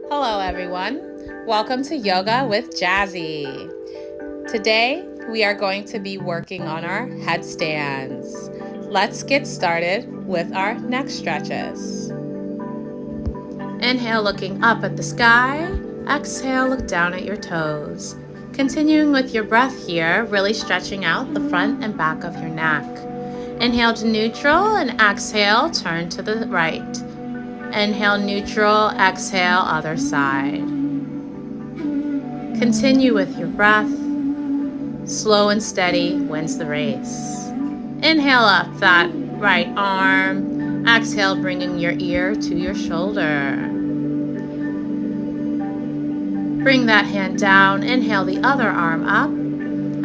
Hello everyone, welcome to Yoga with Jazzy. Today we are going to be working on our headstands. Let's get started with our neck stretches. Inhale, looking up at the sky. Exhale, look down at your toes. Continuing with your breath here, really stretching out the front and back of your neck. Inhale to neutral and exhale, turn to the right. Inhale, neutral, exhale, other side. Continue with your breath. Slow and steady wins the race. Inhale up that right arm. Exhale, bringing your ear to your shoulder. Bring that hand down. Inhale the other arm up.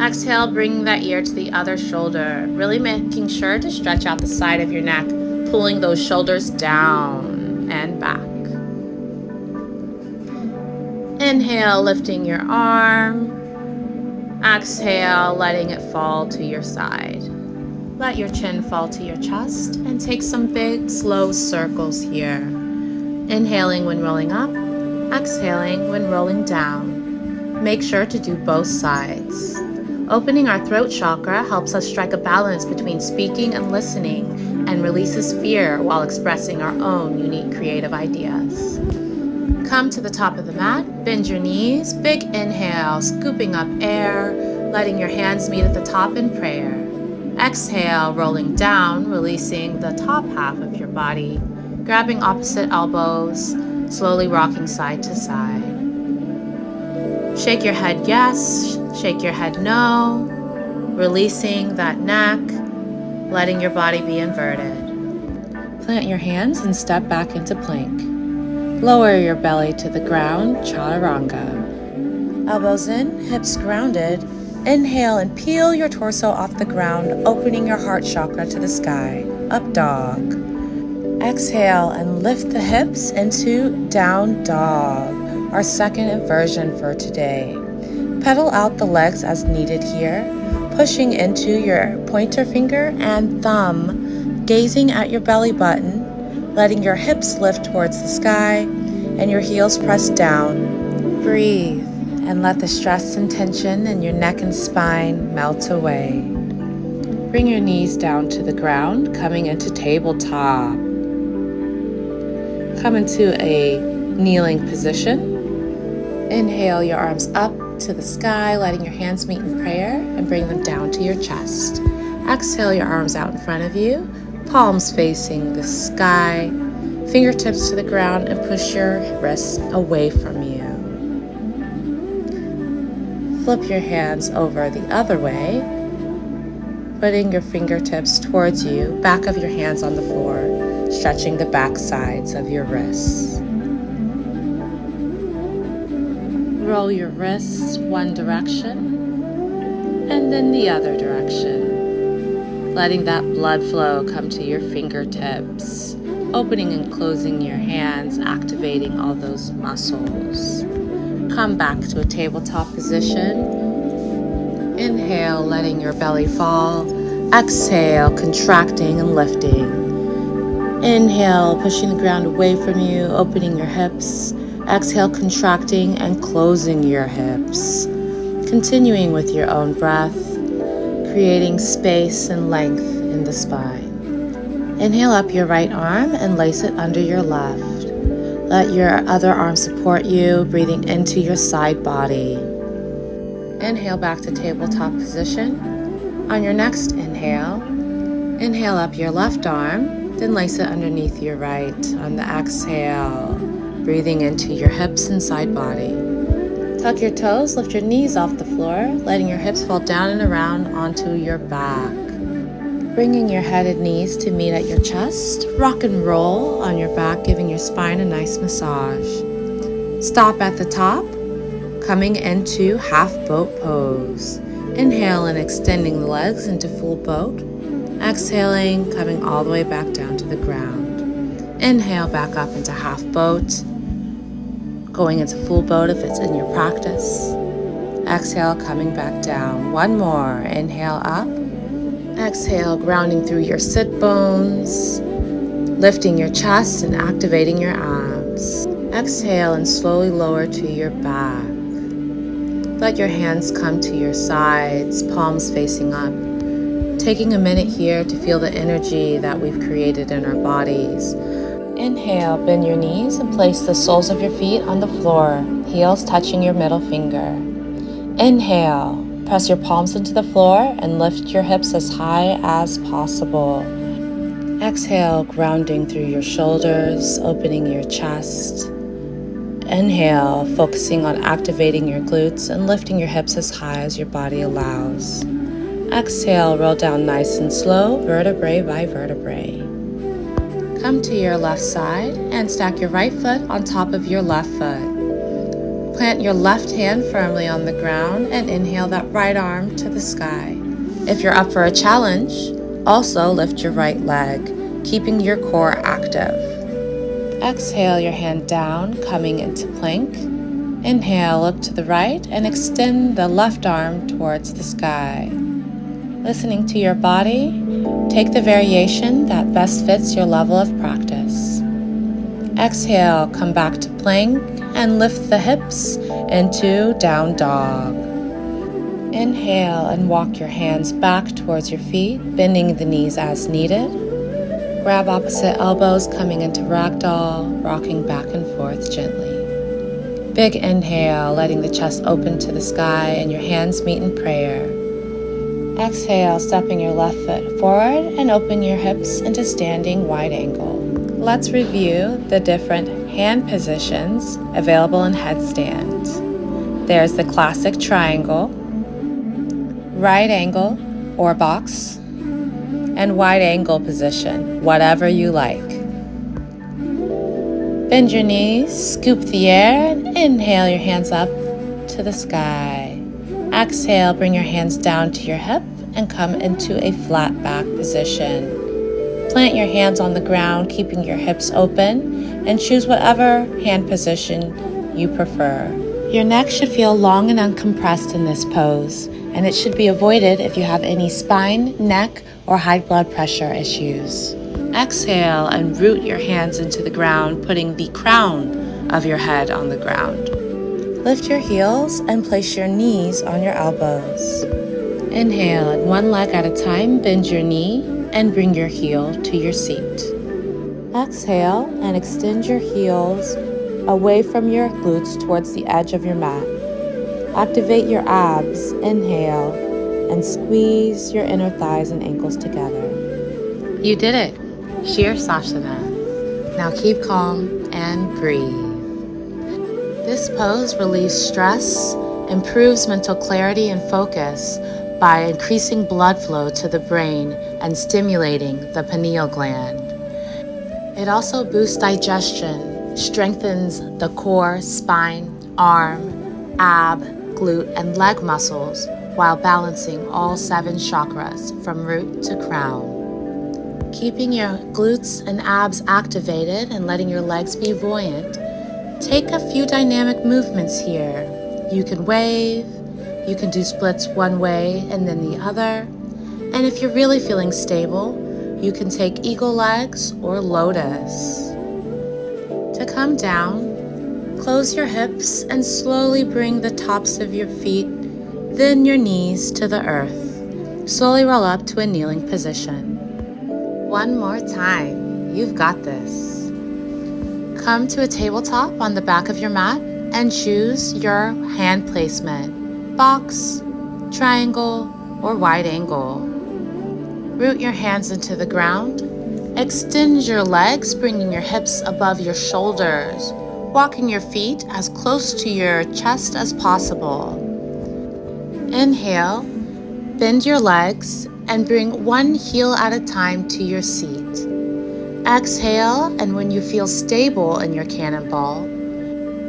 Exhale, bringing that ear to the other shoulder. Really making sure to stretch out the side of your neck, pulling those shoulders down and back. Inhale, lifting your arm. Exhale, letting it fall to your side. Let your chin fall to your chest and take some big, slow circles here. Inhaling when rolling up, exhaling when rolling down. Make sure to do both sides. Opening our throat chakra helps us strike a balance between speaking and listening and releases fear while expressing our own unique creative ideas. Come to the top of the mat, bend your knees, big inhale, scooping up air, letting your hands meet at the top in prayer. Exhale, rolling down, releasing the top half of your body, grabbing opposite elbows, slowly rocking side to side. Shake your head yes, shake your head no, releasing that neck, letting your body be inverted. Plant your hands and step back into plank. Lower your belly to the ground, chaturanga. Elbows in, hips grounded. Inhale and peel your torso off the ground, opening your heart chakra to the sky, up dog. Exhale and lift the hips into down dog, our second inversion for today. Pedal out the legs as needed here, pushing into your pointer finger and thumb, gazing at your belly button, letting your hips lift towards the sky and your heels press down. Breathe and let the stress and tension in your neck and spine melt away. Bring your knees down to the ground, coming into tabletop. Come into a kneeling position. Inhale your arms up to the sky, letting your hands meet in prayer and bring them down to your chest. Exhale your arms out in front of you, palms facing the sky, fingertips to the ground, and push your wrists away from you. Flip your hands over the other way, putting your fingertips towards you, back of your hands on the floor, stretching the back sides of your wrists. Roll your wrists one direction and then the other direction, letting that blood flow come to your fingertips, opening and closing your hands, activating all those muscles. Come back to a tabletop position. Inhale, letting your belly fall. Exhale, contracting and lifting. Inhale, pushing the ground away from you, opening your hips. Exhale, contracting and closing your hips. Continuing with your own breath, creating space and length in the spine. Inhale up your right arm and lace it under your left. Let your other arm support you, breathing into your side body. Inhale back to tabletop position. On your next inhale, inhale up your left arm, then lace it underneath your right. On the exhale, breathing into your hips and side body. Tuck your toes, lift your knees off the floor, letting your hips fall down and around onto your back. Bringing your head and knees to meet at your chest. Rock and roll on your back, giving your spine a nice massage. Stop at the top, coming into half boat pose. Inhale and extending the legs into full boat. Exhaling, coming all the way back down to the ground. Inhale back up into half boat. Going into full boat if it's in your practice. Exhale, coming back down. One more. Inhale up. Exhale, grounding through your sit bones, lifting your chest and activating your abs. Exhale and slowly lower to your back. Let your hands come to your sides, palms facing up. Taking a minute here to feel the energy that we've created in our bodies. Inhale, bend your knees and place the soles of your feet on the floor, heels touching your middle finger. Inhale, press your palms into the floor and lift your hips as high as possible. Exhale, grounding through your shoulders, opening your chest. Inhale, focusing on activating your glutes and lifting your hips as high as your body allows. Exhale, roll down nice and slow, vertebrae by vertebrae. Come to your left side and stack your right foot on top of your left foot. Plant your left hand firmly on the ground and inhale that right arm to the sky. If you're up for a challenge, also lift your right leg, keeping your core active. Exhale your hand down, coming into plank. Inhale, look to the right and extend the left arm towards the sky. Listening to your body, take the variation that best fits your level of practice. Exhale, come back to plank and lift the hips into down dog. Inhale and walk your hands back towards your feet, bending the knees as needed. Grab opposite elbows, coming into ragdoll, rocking back and forth gently. Big inhale, letting the chest open to the sky and your hands meet in prayer. Exhale, stepping your left foot forward and open your hips into standing wide angle. Let's review the different hand positions available in Headstand. There's the classic triangle, right angle or box, and wide angle position, whatever you like. Bend your knees, scoop the air, and inhale your hands up to the sky. Exhale, bring your hands down to your hip and come into a flat back position. Plant your hands on the ground, keeping your hips open, and choose whatever hand position you prefer. Your neck should feel long and uncompressed in this pose, and it should be avoided if you have any spine, neck, or high blood pressure issues. Exhale and root your hands into the ground, putting the crown of your head on the ground. Lift your heels and place your knees on your elbows. Inhale, and one leg at a time, bend your knee and bring your heel to your seat. Exhale and extend your heels away from your glutes towards the edge of your mat. Activate your abs, inhale, and squeeze your inner thighs and ankles together. You did it! Sirsana. Now keep calm and breathe. This pose relieves stress, improves mental clarity and focus by increasing blood flow to the brain and stimulating the pineal gland. It also boosts digestion, strengthens the core, spine, arm, ab, glute, and leg muscles while balancing all 7 chakras from root to crown. Keeping your glutes and abs activated and letting your legs be buoyant, take a few dynamic movements here. You can wave, you can do splits one way and then the other, and if you're really feeling stable, you can take eagle legs or lotus. To come down, close your hips and slowly bring the tops of your feet, then your knees to the earth. Slowly roll up to a kneeling position. One more time, you've got this. Come to a tabletop on the back of your mat and choose your hand placement, box, triangle, or wide angle. Root your hands into the ground. Extend your legs, bringing your hips above your shoulders, walking your feet as close to your chest as possible. Inhale, bend your legs, and bring one heel at a time to your seat. Exhale, and when you feel stable in your cannonball,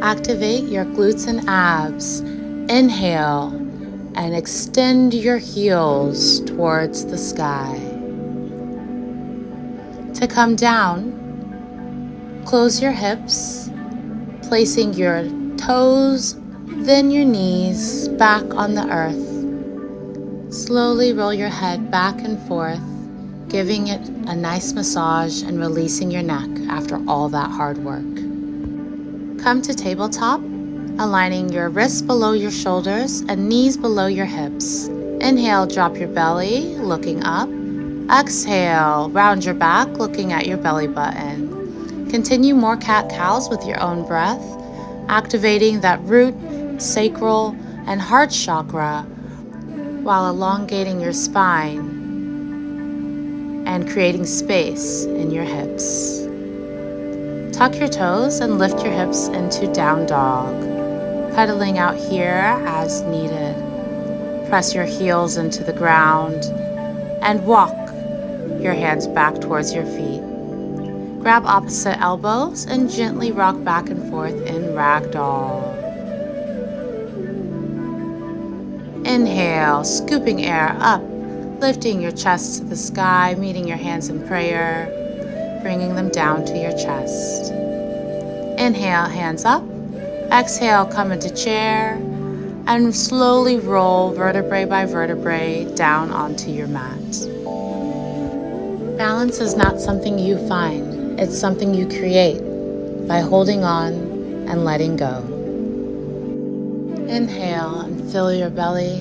activate your glutes and abs. Inhale, and extend your heels towards the sky. To come down, close your hips, placing your toes, then your knees back on the earth. Slowly roll your head back and forth, giving it a nice massage and releasing your neck after all that hard work. Come to tabletop, aligning your wrists below your shoulders and knees below your hips. Inhale, drop your belly, looking up. Exhale, round your back, looking at your belly button. Continue more cat-cows with your own breath, activating that root, sacral, and heart chakra while elongating your spine and creating space in your hips. Tuck your toes and lift your hips into down dog, pedaling out here as needed. Press your heels into the ground and walk your hands back towards your feet. Grab opposite elbows and gently rock back and forth in ragdoll. Inhale, scooping air up, lifting your chest to the sky, meeting your hands in prayer, bringing them down to your chest. Inhale, hands up. Exhale, come into chair and slowly roll vertebrae by vertebrae down onto your mat. Balance is not something you find, it's something you create by holding on and letting go. Inhale and fill your belly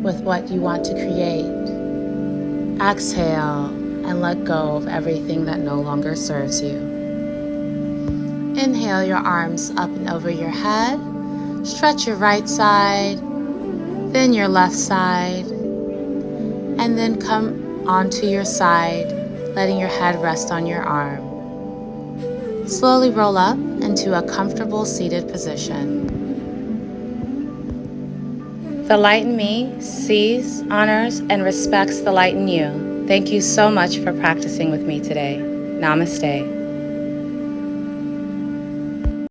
with what you want to create. Exhale and let go of everything that no longer serves you. Inhale your arms up and over your head. Stretch your right side, then your left side, and then come onto your side, letting your head rest on your arm. Slowly roll up into a comfortable seated position. The light in me sees, honors, and respects the light in you. Thank you so much for practicing with me today. Namaste.